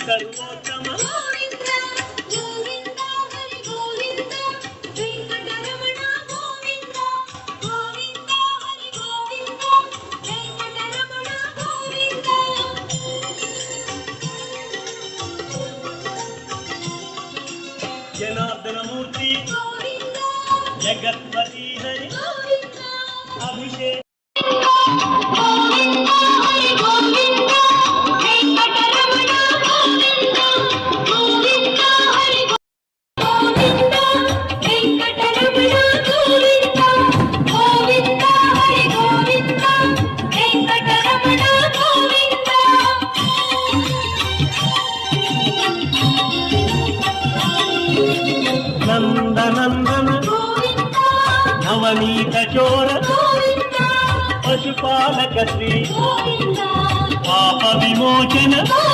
సర్వోత్తమ జనార్దనమూర్తి జగత్పతి హరి అభిషేక్ నందనందన నవనీత చోర పశుపాలక శ్రీ పాప విమోచన